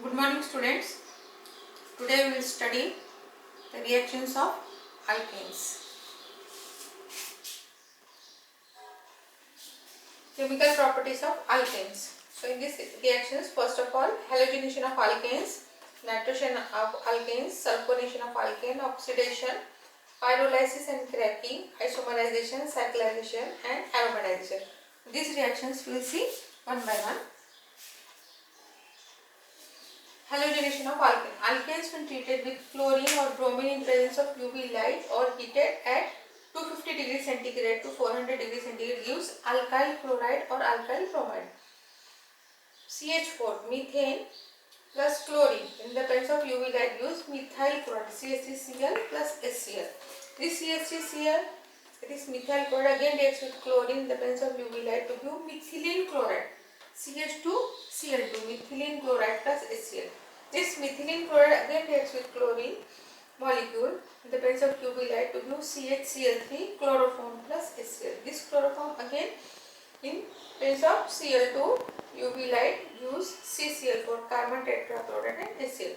Good morning students. Today we will study the reactions of alkanes. Chemical properties of alkanes. So in these reactions, first of all, halogenation of alkanes, nitration of alkanes, sulfonation of alkane, oxidation, pyrolysis and cracking, isomerization, cyclization and aromatization. These reactions we will see one by one. Halogenation of alkane. Alkanes when treated with chlorine or bromine in presence of UV light or heated at 250 degrees centigrade to 400 degrees centigrade gives alkyl chloride or alkyl bromide. CH4 methane plus chlorine in the presence of UV light gives methyl chloride CH3Cl plus HCl. This CH3Cl, it is methyl chloride, again reacts with chlorine in the presence of UV light to give methylene chloride CH2Cl2 methylene chloride plus HCl. This methylene chloride again reacts with chlorine molecule in the presence of UV light to give CHCl3 chloroform plus HCl. This chloroform again in presence of Cl2 UV light gives CCl4 carbon tetrachloride and HCl.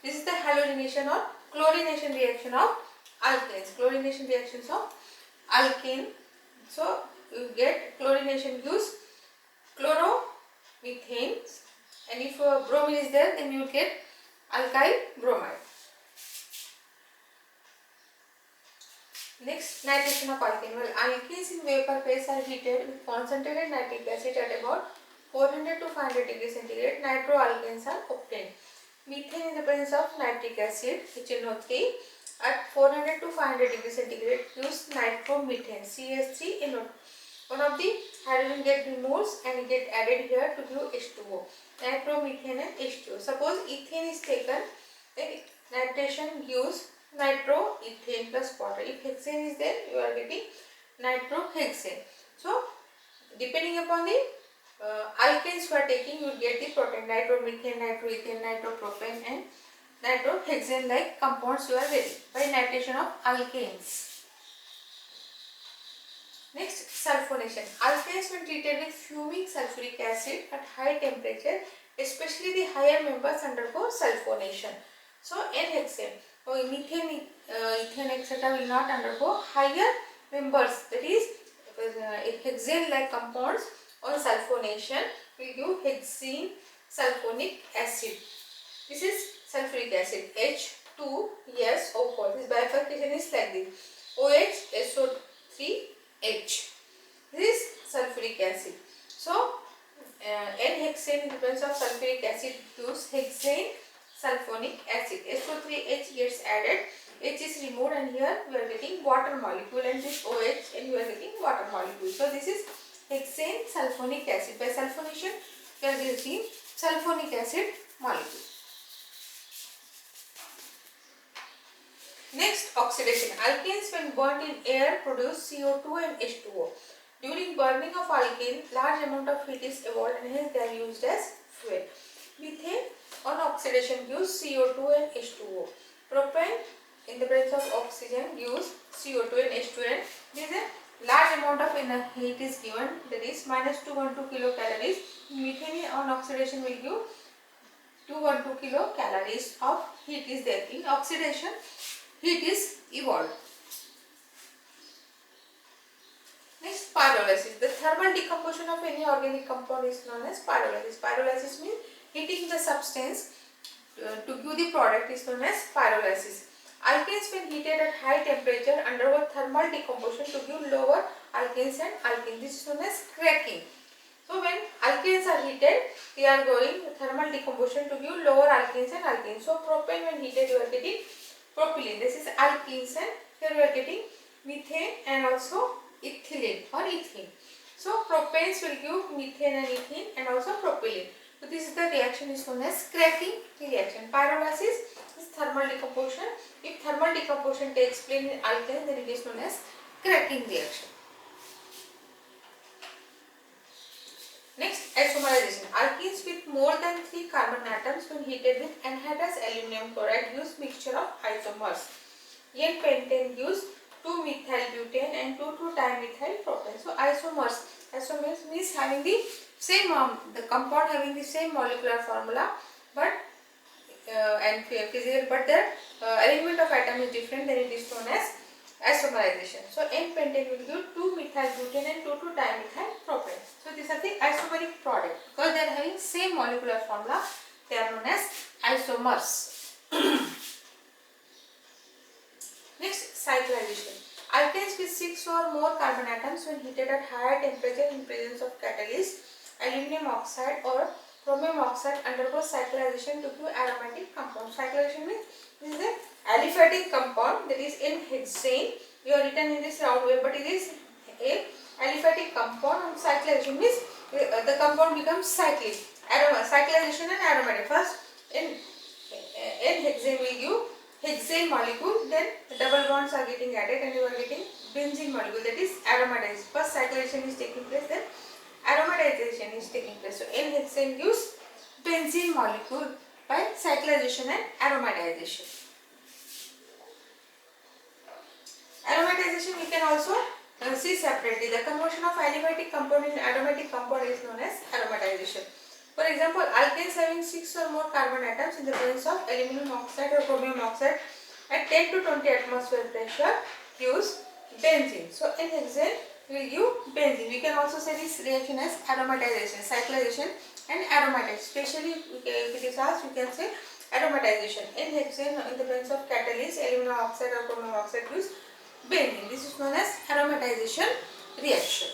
This is the halogenation or chlorination reaction of alkanes. Chlorination reactions of alkane. So you get chlorination gives chloromethane, and if bromine is there, then you get alkyl bromide. Next, nitration of alkane. Well, alkanes in vapor phase are heated with concentrated nitric acid at about 400 to 500 degrees centigrade. Nitroalkanes are obtained. Methane in the presence of nitric acid HNO3 at 400 to 500 degrees centigrade gives nitromethane CH3NO2. One of the hydrogen get removed and get added here to give H2O. Nitromethane and H2O. Suppose ethane is taken, then nitration gives nitroethane plus water. If hexane is there, you are getting nitrohexane. So, depending upon the alkanes you are taking, you will get the protein nitromethane, nitroethane, nitropropane and nitrohexane like compounds you are getting by nitration of alkanes. Next, sulfonation. Alkanes when treated with fumic sulfuric acid at high temperature, especially the higher members undergo sulfonation. So, N-hexane, methane, ethane etc. will not undergo higher members, that is hexane like compounds on sulfonation will give hexene sulfonic acid. This is sulfuric acid H2SO4. This bifurcation is like this OH SO3H. This is sulfuric acid. So N-hexane in the presence of sulfuric acid gives hexane sulfonic acid. SO3H gets added, H is removed and here we are getting water molecule and this OH and we are getting water molecule. So this is hexane sulfonic acid. By sulfonation we are getting sulfonic acid molecule. Next, oxidation. Alkanes when burnt in air produce CO2 and H2O. During burning of alkane, large amount of heat is evolved and hence they are used as fuel. Methane on oxidation gives CO2 and H2O. Propane in the presence of oxygen gives CO2 and H2O and there is a large amount of heat is given, that is minus 212 kilocalories. Methane on oxidation will give 212 kilocalories of heat is there. In oxidation, heat is evolved. Next, pyrolysis. The thermal decomposition of any organic compound is known as pyrolysis. Pyrolysis means heating the substance to give the product is known as pyrolysis. Alkanes when heated at high temperature undergo thermal decomposition to give lower alkanes and alkenes. This is known as cracking. So when alkanes are heated, they are going thermal decomposition to give lower alkanes and alkenes. So propane when heated you are getting propylene. This is alkenes and here we are getting methane and also ethylene or ethene. So propanes will give methane and ethene and also propylene. So this is the reaction is known as cracking reaction. Pyrolysis is thermal decomposition. If thermal decomposition takes place in alkane, then it is known as cracking reaction. Next, isomerization. Alkenes with more than 3 carbon atoms when heated with anhydrous aluminum chloride gives mixture of isomers. N-pentane gives 2-methylbutane and 2,2-dimethyl propane. So isomers. Isomers means having the same the compound having the same molecular formula but and physical, but the arrangement of atom is different, then it is known as isomerization. So N-pentane will give 2-methylbutane and 2,2-dimethylpropane. So these are the isomeric products. Because they are having same molecular formula, they are known as isomers. Next, cyclization. Alkanes with 6 or more carbon atoms when heated at higher temperature in presence of catalyst, aluminum oxide or chromium oxide undergo cyclization to give aromatic compound. Cyclization means this is an aliphatic compound, that is N-hexane. You are written in this round way, but it is a aliphatic compound, and cyclization means the compound becomes cyclic. Cyclization and aromatic. First, N-hexane will give hexane molecule, then double bonds are getting added and you are getting benzene molecule, that is aromatized. First cyclization is taking place, then aromatization is taking place. So N-hexane gives benzene molecule by cyclization and aromatization. Aromatization we can also see separately. The conversion of aliphatic compound in aromatic compound is known as aromatization. For example, alkanes having 6 or more carbon atoms in the presence of aluminum oxide or chromium oxide at 10 to 20 atmosphere pressure gives benzene. So N-hexane will give benzene. We can also say this reaction as aromatization, cyclization and aromatization. Especially if it is asked, you can say aromatization. N-hexane in the presence of catalyst, aluminum oxide or chromium oxide gives benzene. This is known as aromatization reaction.